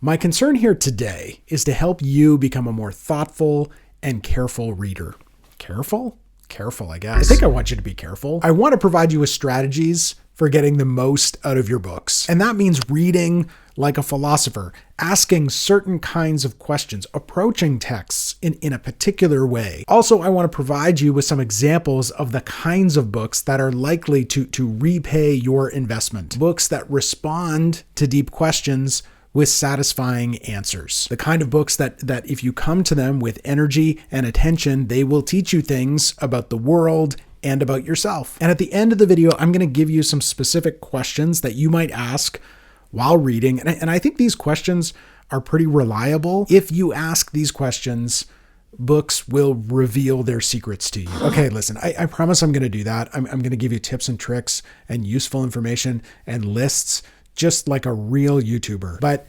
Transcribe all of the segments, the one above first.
My concern here today is to help you become a more thoughtful and careful reader. Careful? Careful, I guess. I think I want you to be careful. I want to provide you with strategies for getting the most out of your books. And that means reading like a philosopher, asking certain kinds of questions, approaching texts in a particular way. Also, I want to provide you with some examples of the kinds of books that are likely to repay your investment. Books that respond to deep questions with satisfying answers. The kind of books that if you come to them with energy and attention, they will teach you things about the world and about yourself. And at the end of the video, I'm going to give you some specific questions that you might ask while reading. And I think these questions are pretty reliable. If you ask these questions, books will reveal their secrets to you. Okay, listen, I promise I'm going to do that. I'm going to give you tips and tricks and useful information and lists, just like a real YouTuber. But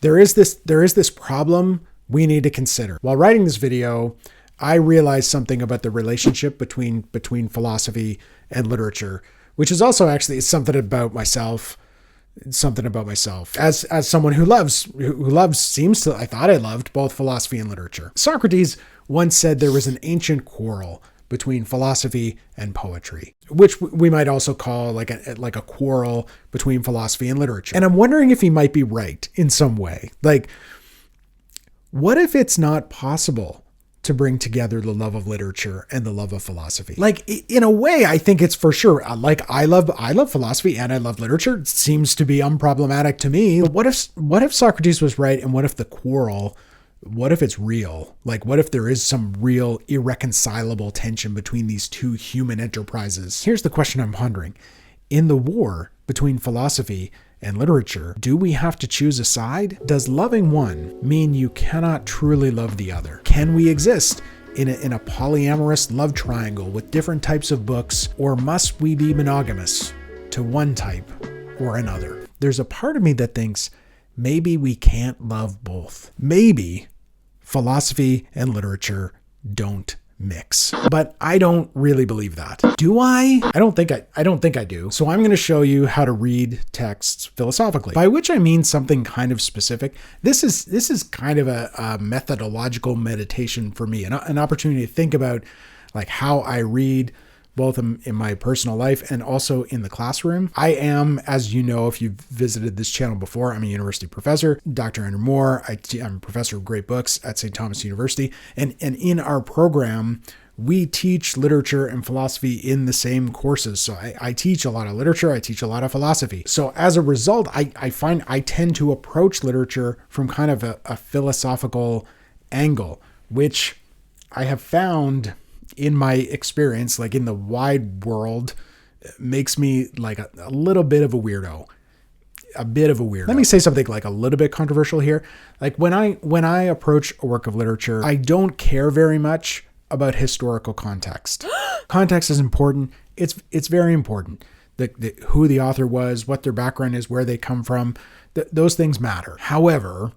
there is this problem we need to consider. While writing this video, I realized something about the relationship between philosophy and literature, which is also actually something about myself. As someone who I thought I loved both philosophy and literature. Socrates once said there was an ancient quarrel between philosophy and poetry, which we might also call like a quarrel between philosophy and literature. And I'm wondering if he might be right in some way. Like, what if it's not possible to bring together the love of literature and the love of philosophy? Like, in a way, I think it's for sure. Like, I love philosophy and I love literature. It seems to be unproblematic to me. But what if Socrates was right, and what if the quarrel, what if it's real? Like, what if there is some real irreconcilable tension between these two human enterprises? Here's the question I'm pondering. In the war between philosophy and literature, do we have to choose a side? Does loving one mean you cannot truly love the other? Can we exist in a polyamorous love triangle with different types of books, or must we be monogamous to one type or another? There's a part of me that thinks maybe we can't love both. Maybe philosophy and literature don't mix. But I don't really believe that. Do I? I don't think I do. So I'm going to show you how to read texts philosophically, by which I mean something kind of specific. This is kind of a methodological meditation for me, an opportunity to think about like how I read, both in my personal life and also in the classroom. I am, as you know, if you've visited this channel before, I'm a university professor, Dr. Andrew Moore. I'm a professor of great books at St. Thomas University. And in our program, we teach literature and philosophy in the same courses. So I teach a lot of literature, I teach a lot of philosophy. So as a result, I find I tend to approach literature from kind of a philosophical angle, which I have found in my experience, like in the wide world, makes me like a little bit of a weirdo. Let me say something like a little bit controversial here. Like when I approach a work of literature, I don't care very much about historical context. Context is important. It's very important. Who the author was, what their background is, where they come from, those things matter. However,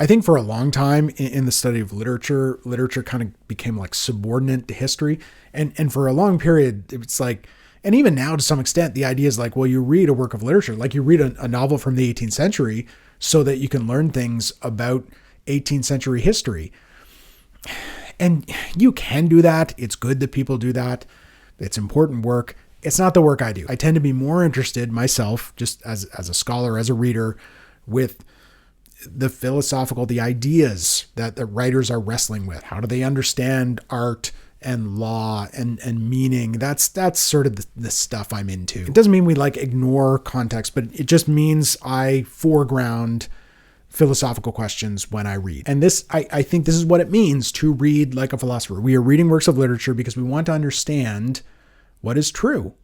I think for a long time in the study of literature kind of became like subordinate to history. And for a long period, it's like, and even now to some extent, the idea is like, well, you read a work of literature, like you read a novel from the 18th century so that you can learn things about 18th century history. And you can do that. It's good that people do that. It's important work. It's not the work I do. I tend to be more interested myself, just as a scholar, as a reader, with the philosophical, the ideas that the writers are wrestling with. How do they understand art and law and meaning? That's sort of the stuff I'm into. It doesn't mean we like ignore context, but it just means I foreground philosophical questions when I read. And this, I think this is what it means to read like a philosopher. We are reading works of literature because we want to understand what is true.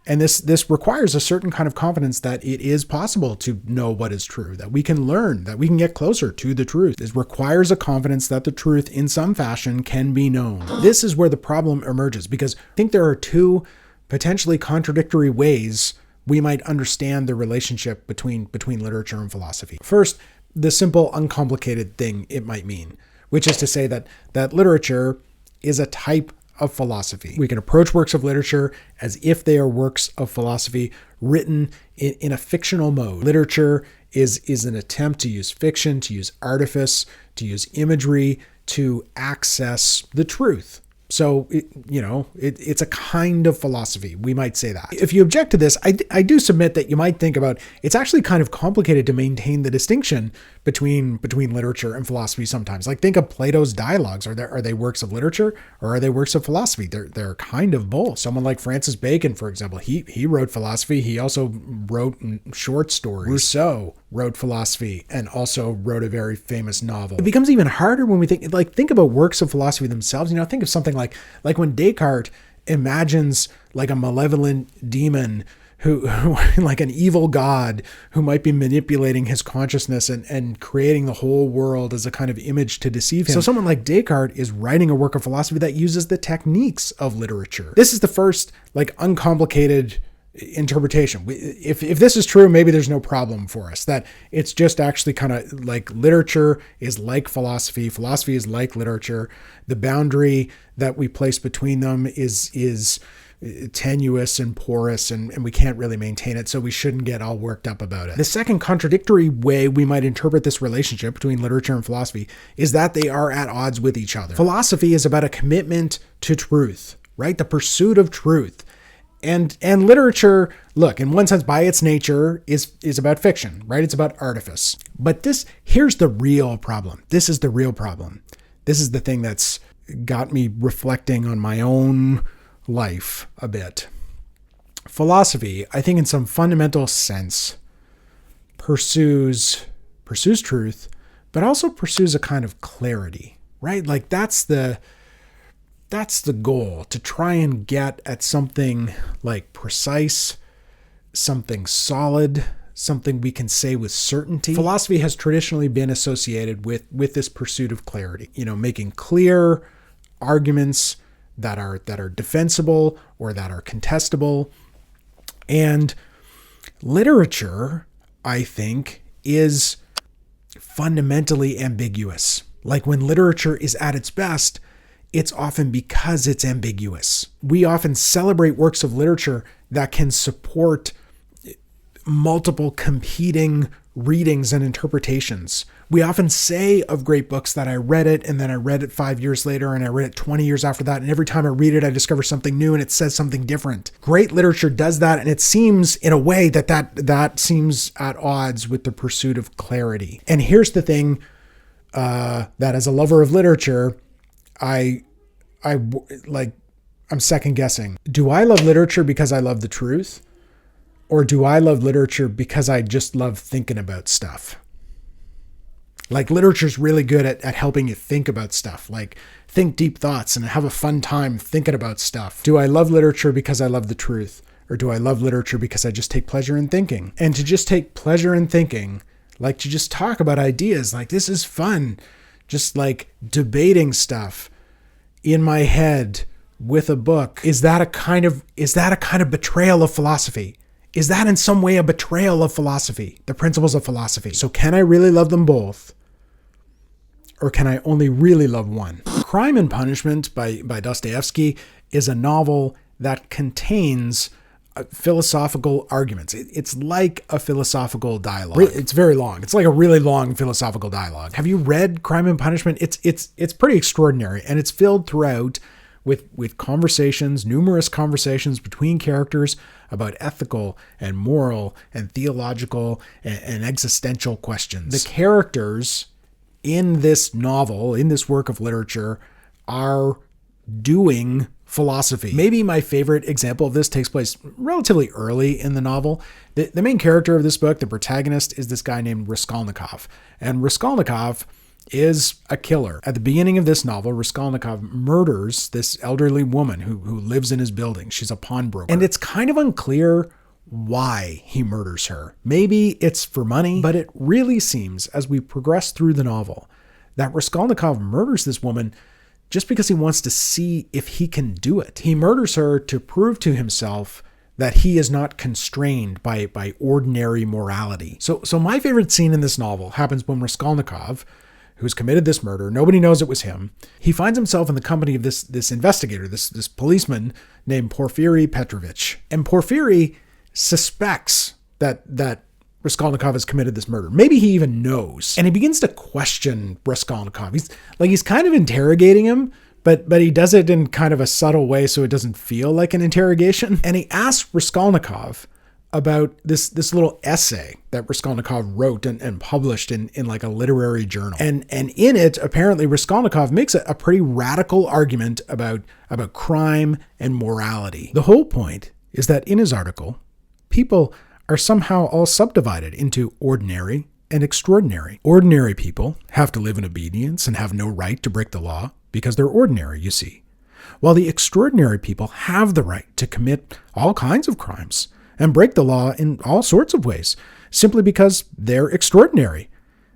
And this requires a certain kind of confidence that it is possible to know what is true, that we can learn, that we can get closer to the truth. It requires a confidence that the truth in some fashion can be known. This is where the problem emerges, because I think there are two potentially contradictory ways we might understand the relationship between literature and philosophy. First, the simple, uncomplicated thing it might mean, which is to say that literature is a type of philosophy. We can approach works of literature as if they are works of philosophy written in a fictional mode. Literature is an attempt to use fiction, to use artifice, to use imagery to access the truth. So, it's a kind of philosophy. We might say that. If you object to this, I do submit that you might think about, it's actually kind of complicated to maintain the distinction between literature and philosophy sometimes. Like, think of Plato's dialogues. Are they works of literature or are they works of philosophy? They're kind of both. Someone like Francis Bacon, for example, he wrote philosophy. He also wrote short stories. Rousseau wrote philosophy and also wrote a very famous novel. It becomes even harder when we think about works of philosophy themselves. Think of something like when Descartes imagines like a malevolent demon who like an evil god who might be manipulating his consciousness and creating the whole world as a kind of image to deceive him. So someone like Descartes is writing a work of philosophy that uses the techniques of literature. This is the first like uncomplicated interpretation. If this is true, maybe there's no problem for us, that it's just actually kind of like literature is like philosophy. Philosophy is like literature. The boundary that we place between them is tenuous and porous, and we can't really maintain it, so we shouldn't get all worked up about it. The second contradictory way we might interpret this relationship between literature and philosophy is that they are at odds with each other. Philosophy is about a commitment to truth, right? The pursuit of truth. And literature, look, in one sense, by its nature, is about fiction, right? It's about artifice. But here's the real problem. This is the real problem. This is the thing that's got me reflecting on my own life a bit. Philosophy, I think in some fundamental sense, pursues truth, but also pursues a kind of clarity, right? Like that's the goal, to try and get at something like precise, something solid, something we can say with certainty. Philosophy has traditionally been associated with this pursuit of clarity, making clear arguments that are defensible or that are contestable. And literature, I think, is fundamentally ambiguous. Like when literature is at its best, it's often because it's ambiguous. We often celebrate works of literature that can support multiple competing readings and interpretations. We often say of great books that I read it, and then I read it 5 years later, and I read it 20 years after that, and every time I read it, I discover something new and it says something different. Great literature does that, and it seems in a way that seems at odds with the pursuit of clarity. And here's the thing, that as a lover of literature, I'm second guessing. Do I love literature because I love the truth? Or do I love literature because I just love thinking about stuff? Like literature's really good at helping you think about stuff, like think deep thoughts and have a fun time thinking about stuff. Do I love literature because I love the truth? Or do I love literature because I just take pleasure in thinking? And to just take pleasure in thinking, like to just talk about ideas, like this is fun, just like debating stuff in my head with a book. Is that a kind of betrayal of philosophy? Is that in some way a betrayal of philosophy, the principles of philosophy? So can I really love them both? Or can I only really love one? Crime and Punishment by Dostoevsky is a novel that contains philosophical arguments. It's like a philosophical dialogue. It's very long. It's like a really long philosophical dialogue. Have you read Crime and Punishment? It's pretty extraordinary, and it's filled throughout with conversations, numerous conversations between characters about ethical and moral and theological and existential questions. The characters in this novel, in this work of literature, are doing philosophy. Maybe my favorite example of this takes place relatively early in the novel. The main character of this book, the protagonist, is this guy named Raskolnikov. And Raskolnikov is a killer. At the beginning of this novel, Raskolnikov murders this elderly woman who lives in his building. She's a pawnbroker. And it's kind of unclear why he murders her. Maybe it's for money, but it really seems, as we progress through the novel, that Raskolnikov murders this woman just because he wants to see if he can do it. He murders her to prove to himself that he is not constrained by ordinary morality. So my favorite scene in this novel happens when Raskolnikov, who's committed this murder, nobody knows it was him, he finds himself in the company of this investigator, this policeman named Porfiry Petrovich. And Porfiry suspects that Raskolnikov has committed this murder. Maybe he even knows. And he begins to question Raskolnikov. He's kind of interrogating him, but he does it in kind of a subtle way so it doesn't feel like an interrogation. And he asks Raskolnikov about this little essay that Raskolnikov wrote and published in like a literary journal. And in it, apparently Raskolnikov makes a pretty radical argument about crime and morality. The whole point is that in his article, people are somehow all subdivided into ordinary and extraordinary. Ordinary people have to live in obedience and have no right to break the law because they're ordinary, you see. While the extraordinary people have the right to commit all kinds of crimes and break the law in all sorts of ways, simply because they're extraordinary.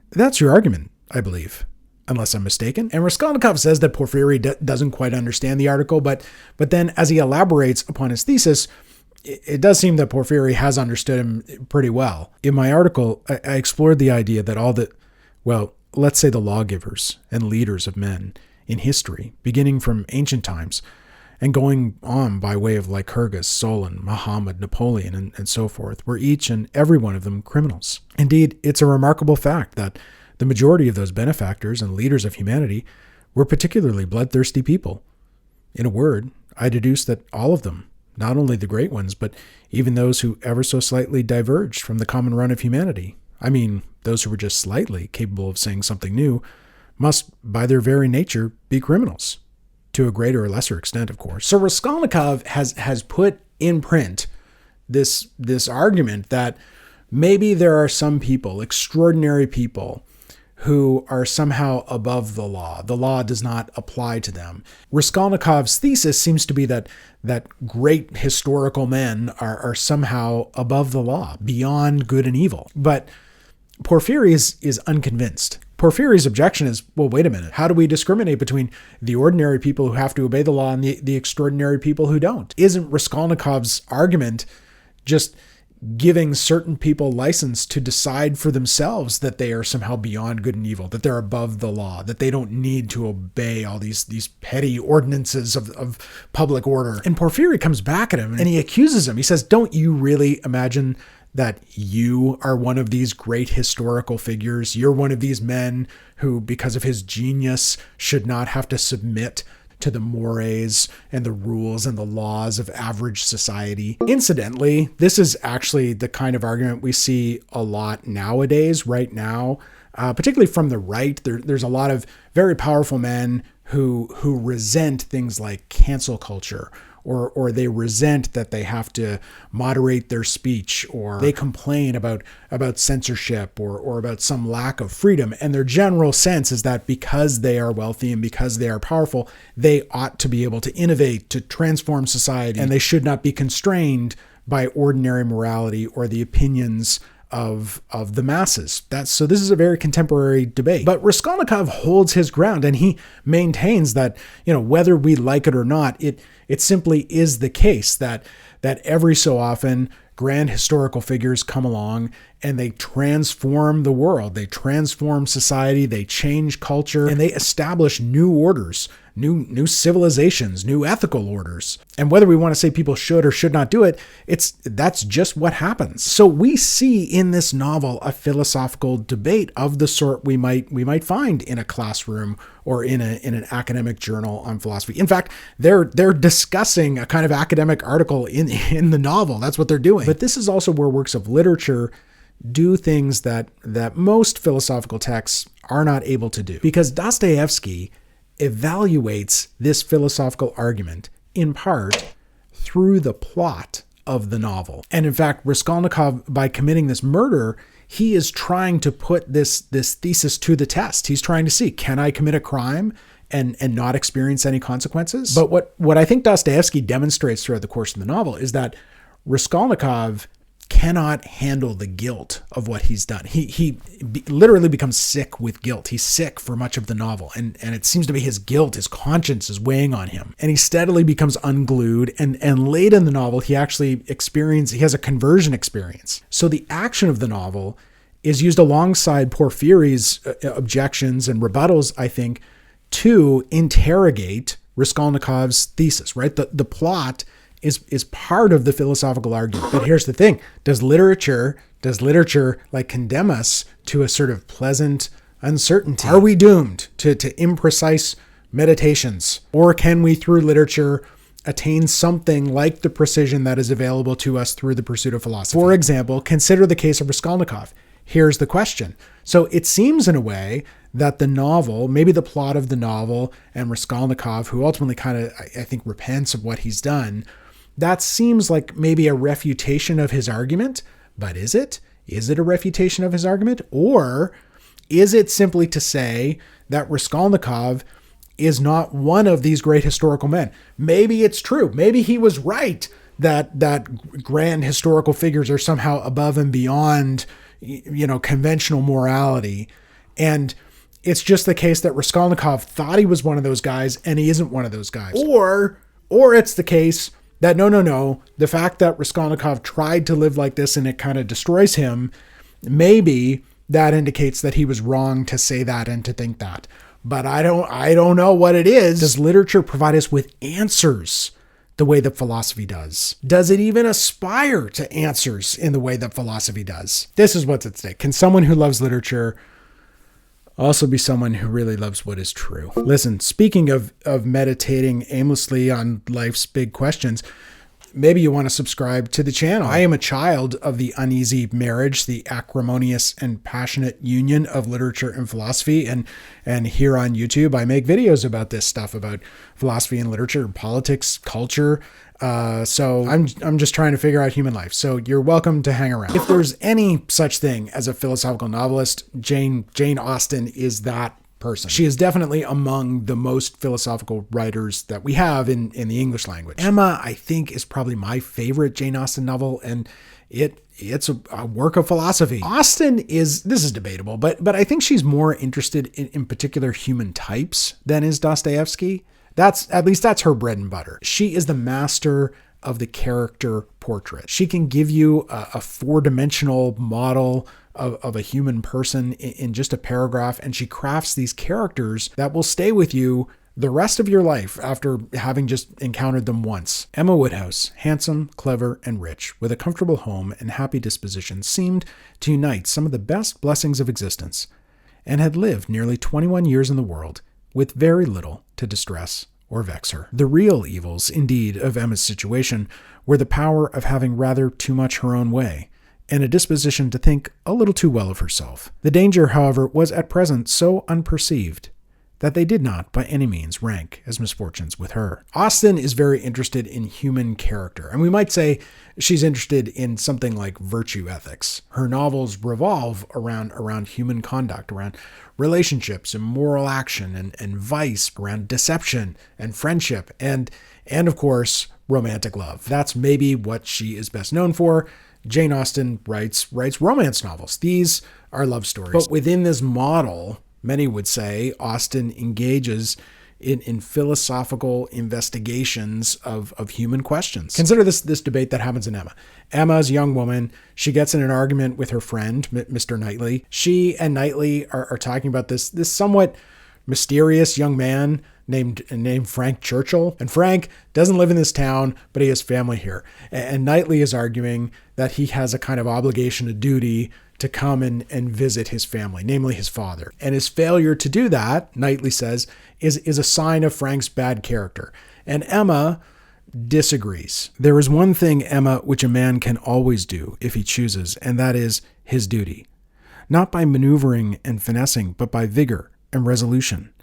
That's your argument, I believe, unless I'm mistaken. And Raskolnikov says that Porfiry doesn't quite understand the article, but then as he elaborates upon his thesis, it does seem that Porfiry has understood him pretty well. In my article, I explored the idea that let's say the lawgivers and leaders of men in history, beginning from ancient times, and going on by way of Lycurgus, Solon, Muhammad, Napoleon, and so forth, were each and every one of them criminals. Indeed, it's a remarkable fact that the majority of those benefactors and leaders of humanity were particularly bloodthirsty people. In a word, I deduce that all of them, not only the great ones, but even those who ever so slightly diverged from the common run of humanity, I mean, those who were just slightly capable of saying something new, must, by their very nature, be criminals. To a greater or lesser extent, of course. So Raskolnikov has put in print this argument that maybe there are some people, extraordinary people, who are somehow above the law. The law does not apply to them. Raskolnikov's thesis seems to be that great historical men are somehow above the law, beyond good and evil. But Porfiry is unconvinced. Porfiry's objection is, well, wait a minute. How do we discriminate between the ordinary people who have to obey the law and the extraordinary people who don't? Isn't Raskolnikov's argument just giving certain people license to decide for themselves that they are somehow beyond good and evil, that they're above the law, that they don't need to obey all these petty ordinances of public order? And Porfiry comes back at him and he accuses him. He says, don't you really imagine that you are one of these great historical figures? You're one of these men who, because of his genius, should not have to submit to the mores and the rules and the laws of average society. Incidentally, this is actually the kind of argument we see a lot nowadays, right now, particularly from the right. There's a lot of very powerful men who resent things like cancel culture, or they resent that they have to moderate their speech, or they complain about censorship or about some lack of freedom. And their general sense is that because they are wealthy and because they are powerful, they ought to be able to innovate, to transform society, and they should not be constrained by ordinary morality or the opinions of the masses. So this is a very contemporary debate. But Raskolnikov holds his ground, and he maintains that, whether we like it or not, it simply is the case that every so often grand historical figures come along and they transform the world, they transform society, they change culture, and they establish new orders, new civilizations, new ethical orders. And whether we want to say people should or should not do it, that's just what happens. So we see in this novel a philosophical debate of the sort we might find in a classroom or in an academic journal on philosophy. In fact, they're discussing a kind of academic article in the novel. That's what they're doing. But this is also where works of literature do things that most philosophical texts are not able to do. Because Dostoevsky evaluates this philosophical argument in part through the plot of the novel. And in fact, Raskolnikov, by committing this murder, he is trying to put this thesis to the test. He's trying to see, can I commit a crime and not experience any consequences? But what I think Dostoevsky demonstrates throughout the course of the novel is that Raskolnikov cannot handle the guilt of what he's done. He literally becomes sick with guilt. He's sick for much of the novel. And it seems to be his guilt, his conscience is weighing on him. And he steadily becomes unglued. And late in the novel, he has a conversion experience. So the action of the novel is used alongside Porfiry's objections and rebuttals, I think, to interrogate Raskolnikov's thesis, right? The plot is part of the philosophical argument. But here's the thing. Does literature Does literature condemn us to a sort of pleasant uncertainty? Are we doomed to imprecise meditations? Or can we, through literature, attain something like the precision that is available to us through the pursuit of philosophy? For example, consider the case of Raskolnikov. Here's the question. So it seems in a way that the novel, maybe the plot of the novel, and Raskolnikov, who ultimately kind of, I think, repents of what he's done, that seems like maybe a refutation of his argument. But is it? Is it a refutation of his argument? Or is it simply to say that Raskolnikov is not one of these great historical men? Maybe it's true. Maybe he was right that grand historical figures are somehow above and beyond, conventional morality. And it's just the case that Raskolnikov thought he was one of those guys and he isn't one of those guys. Or it's the case that no, the fact that Raskolnikov tried to live like this and it kind of destroys him, maybe that indicates that he was wrong to say that and to think that. But I don't know what it is. Does literature provide us with answers the way that philosophy does? Does it even aspire to answers in the way that philosophy does? This is what's at stake. Can someone who loves literature also be someone who really loves what is true? Listen, speaking of meditating aimlessly on life's big questions, maybe you want to subscribe to the channel. I am a child of the uneasy marriage, the acrimonious and passionate union of literature and philosophy. And here on YouTube, I make videos about this stuff, about philosophy and literature, politics, culture. So I'm just trying to figure out human life. So you're welcome to hang around. If there's any such thing as a philosophical novelist, Jane Austen is that person. She is definitely among the most philosophical writers that we have in the English language. Emma, I think, is probably my favorite Jane Austen novel, and it's a work of philosophy. Austen this is debatable, but I think she's more interested in particular human types than is Dostoevsky. At least that's her bread and butter. She is the master of the character portrait. She can give you a four-dimensional model of a human person in just a paragraph, and she crafts these characters that will stay with you the rest of your life after having just encountered them once. Emma Woodhouse, handsome, clever, and rich, with a comfortable home and happy disposition, seemed to unite some of the best blessings of existence, and had lived nearly 21 years in the world with very little to distress or vex her. The real evils, indeed, of Emma's situation were the power of having rather too much her own way, and a disposition to think a little too well of herself. The danger, however, was at present so unperceived that they did not by any means rank as misfortunes with her. Austen is very interested in human character, and we might say she's interested in something like virtue ethics. Her novels revolve around human conduct, around relationships and moral action and vice, around deception and friendship, and of course, romantic love. That's maybe what she is best known for. Jane Austen writes romance novels. These are love stories. But within this model, many would say, Austen engages in philosophical investigations of human questions. Consider this debate that happens in Emma. Emma's a young woman. She gets in an argument with her friend, Mr. Knightley. She and Knightley are talking about this somewhat mysterious young man named Frank Churchill. And Frank doesn't live in this town, but he has family here. And Knightley is arguing that he has a kind of obligation, a duty to come and visit his family, namely his father. And his failure to do that, Knightley says, is a sign of Frank's bad character. And Emma disagrees. There is one thing, Emma, which a man can always do if he chooses, and that is his duty. Not by maneuvering and finessing, but by vigor and resolution.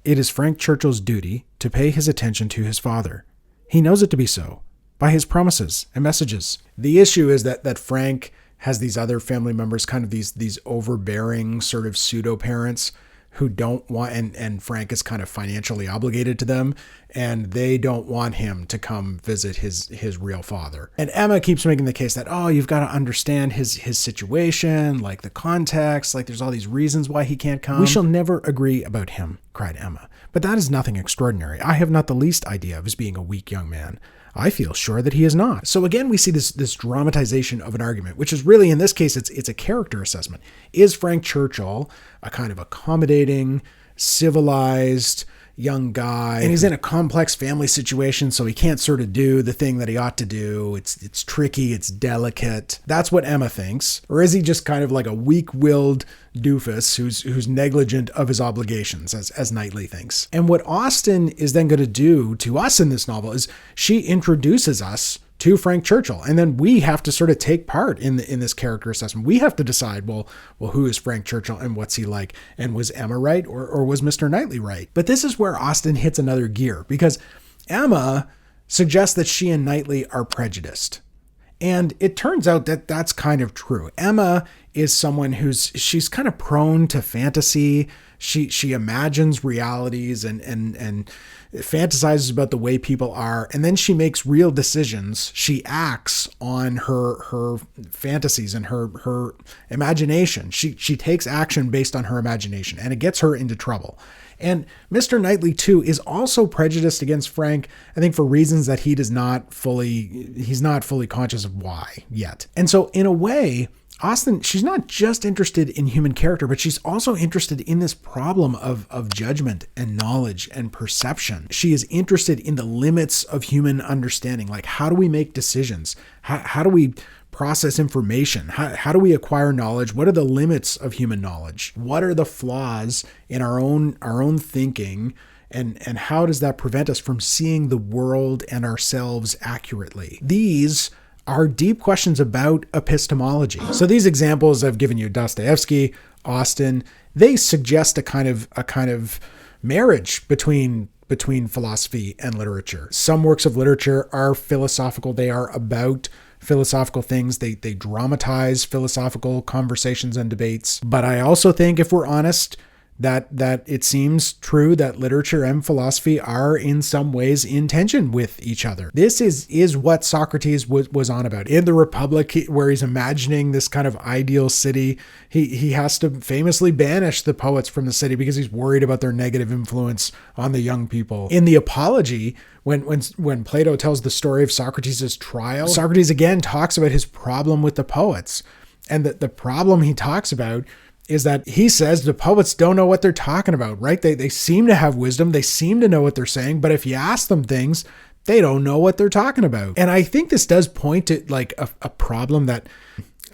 It is Frank Churchill's duty to pay his attention to his father. He knows it to be so, by his promises and messages. The issue is that Frank has these other family members, kind of these overbearing sort of pseudo-parents who don't want, and Frank is kind of financially obligated to them, and they don't want him to come visit his real father. And Emma keeps making the case that, you've got to understand his situation, like the context, like there's all these reasons why he can't come. We shall never agree about him, cried Emma. But that is nothing extraordinary. I have not the least idea of his being a weak young man. I feel sure that he is not. So again, we see this dramatization of an argument, which is really, in this case, it's a character assessment. Is Frank Churchill a kind of accommodating, civilized, young guy, and he's in a complex family situation, so he can't sort of do the thing that he ought to do. It's tricky, it's delicate. That's what Emma thinks. Or is he just kind of like a weak-willed doofus who's negligent of his obligations, as Knightley thinks? And what Austen is then going to do to us in this novel is she introduces us to Frank Churchill. And then we have to sort of take part in this character assessment. We have to decide, well, who is Frank Churchill and what's he like? And was Emma right or was Mr. Knightley right? But this is where Austen hits another gear, because Emma suggests that she and Knightley are prejudiced. And it turns out that that's kind of true. Emma is someone she's kind of prone to fantasy. She imagines realities and fantasizes about the way people are, and then she makes real decisions. She acts on her fantasies and her imagination. She takes action based on her imagination, and it gets her into trouble. And Mr. Knightley, too, is also prejudiced against Frank, I think for reasons that he's not fully conscious of why yet. And so in a way, Austen, she's not just interested in human character, but she's also interested in this problem of judgment and knowledge and perception. She is interested in the limits of human understanding. Like, how do we make decisions? How do we process information? How do we acquire knowledge? What are the limits of human knowledge? What are the flaws in our own thinking? And how does that prevent us from seeing the world and ourselves accurately? These are deep questions about epistemology. So these examples I've given you, Dostoevsky, Austen, they suggest a kind of marriage between philosophy and literature. Some works of literature are philosophical. They are about philosophical things. They dramatize philosophical conversations and debates. But I also think, if we're honest, that it seems true that literature and philosophy are in some ways in tension with each other. This is what Socrates was on about. In the Republic, where he's imagining this kind of ideal city, he has to famously banish the poets from the city because he's worried about their negative influence on the young people. In the Apology, when Plato tells the story of Socrates' trial, Socrates again talks about his problem with the poets. And the problem he talks about is that he says the poets don't know what they're talking about, right? They seem to have wisdom. They seem to know what they're saying. But if you ask them things, they don't know what they're talking about. And I think this does point to like a problem that,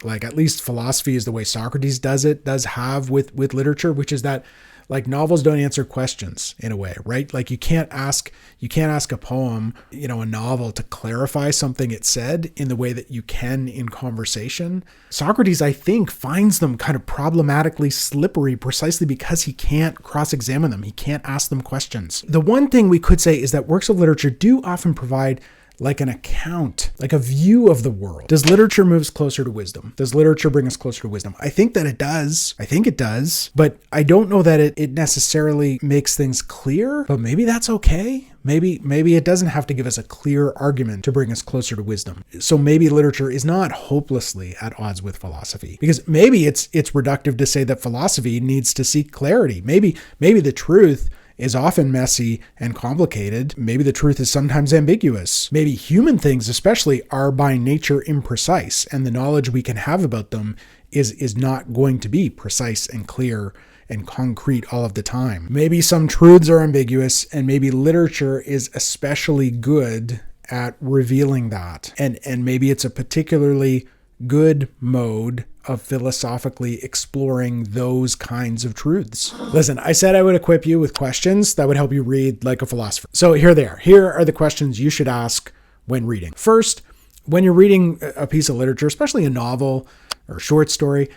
like, at least philosophy is the way Socrates does have with literature, which is that, like, novels don't answer questions in a way, right? Like, you can't ask a poem, a novel, to clarify something it said in the way that you can in conversation. Socrates, I think, finds them kind of problematically slippery precisely because he can't cross-examine them. He can't ask them questions. The one thing we could say is that works of literature do often provide like an account, like a view of the world. Does literature move us closer to wisdom? Does literature bring us closer to wisdom? I think that it does. I think it does. But I don't know that it necessarily makes things clear, but maybe that's okay. Maybe it doesn't have to give us a clear argument to bring us closer to wisdom. So maybe literature is not hopelessly at odds with philosophy, because maybe it's reductive to say that philosophy needs to seek clarity. Maybe the truth is often messy and complicated. Maybe the truth is sometimes ambiguous. Maybe human things especially are by nature imprecise, and the knowledge we can have about them is not going to be precise and clear and concrete all of the time. Maybe some truths are ambiguous, and maybe literature is especially good at revealing that. And maybe it's a particularly good mode of philosophically exploring those kinds of truths. Listen, I said I would equip you with questions that would help you read like a philosopher. So here they are. Here are the questions you should ask when reading. First, when you're reading a piece of literature, especially a novel or a short story,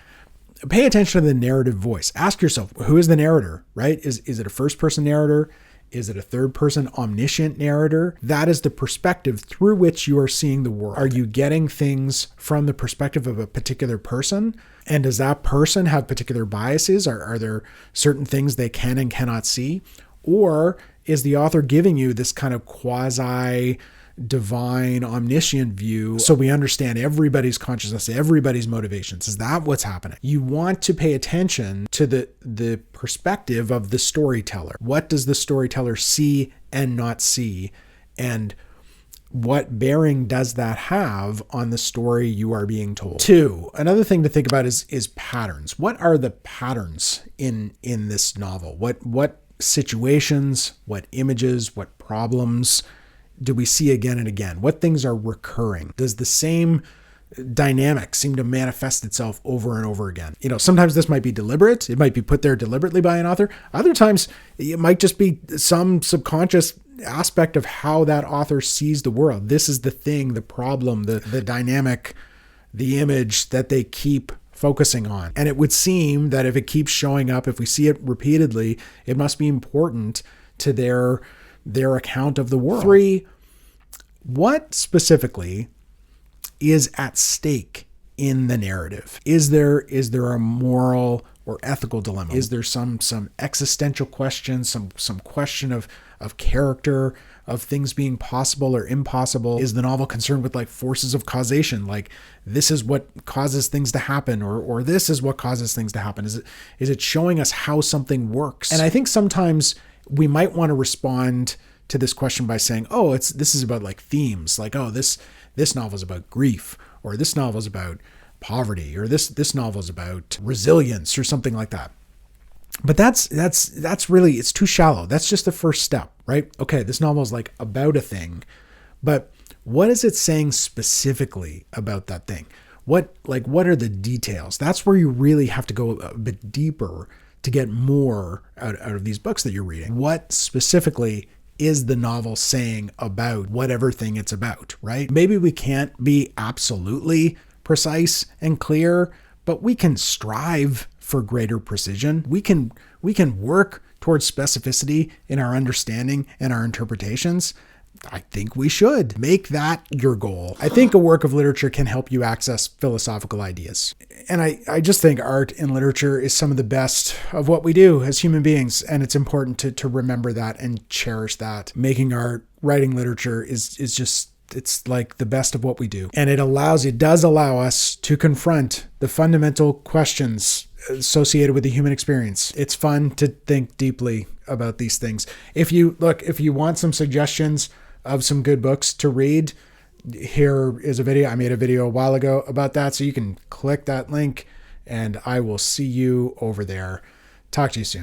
pay attention to the narrative voice. Ask yourself, who is the narrator, right? Is it a first-person narrator? Is it a third-person omniscient narrator? That is the perspective through which you are seeing the world. Are you getting things from the perspective of a particular person? And does that person have particular biases? Are there certain things they can and cannot see? Or is the author giving you this kind of quasi divine, omniscient view so we understand everybody's consciousness, everybody's motivations? Is that what's happening? You want to pay attention to the perspective of the storyteller. What does the storyteller see and not see? And what bearing does that have on the story you are being told? Two, another thing to think about is patterns. What are the patterns in this novel? What situations, what images, what problems do we see again and again? What things are recurring? Does the same dynamic seem to manifest itself over and over again? Sometimes this might be deliberate. It might be put there deliberately by an author. Other times it might just be some subconscious aspect of how that author sees the world. This is the thing, the problem, the dynamic, the image that they keep focusing on. And it would seem that if it keeps showing up, if we see it repeatedly, it must be important to their account of the world. 3, what specifically is at stake in the narrative? Is there a moral or ethical dilemma? Is there some existential question, some question of character, of things being possible or impossible? Is the novel concerned with like forces of causation, like this is what causes things to happen, or this is what causes things to happen? Is it showing us how something works? And I think sometimes we might want to respond to this question by saying, oh, this is about like themes, like, oh, this novel is about grief, or this novel is about poverty, or this novel is about resilience, or something like that. But that's really, it's too shallow. That's just the first step, right? Okay, this novel is like about a thing, but what is it saying specifically about that thing? What are the details? That's where you really have to go a bit deeper to get more out of these books that you're reading. What specifically is the novel saying about whatever thing it's about, right? Maybe we can't be absolutely precise and clear, but we can strive for greater precision. We can work towards specificity in our understanding and our interpretations. I think we should make that your goal. I think a work of literature can help you access philosophical ideas. And I just think art and literature is some of the best of what we do as human beings. And it's important to remember that and cherish that. Making art, writing literature is just, it's like the best of what we do. And it does allow us to confront the fundamental questions associated with the human experience. It's fun to think deeply about these things. If you want some suggestions of some good books to read, here is a video. I made a video a while ago about that, so you can click that link and I will see you over there. Talk to you soon.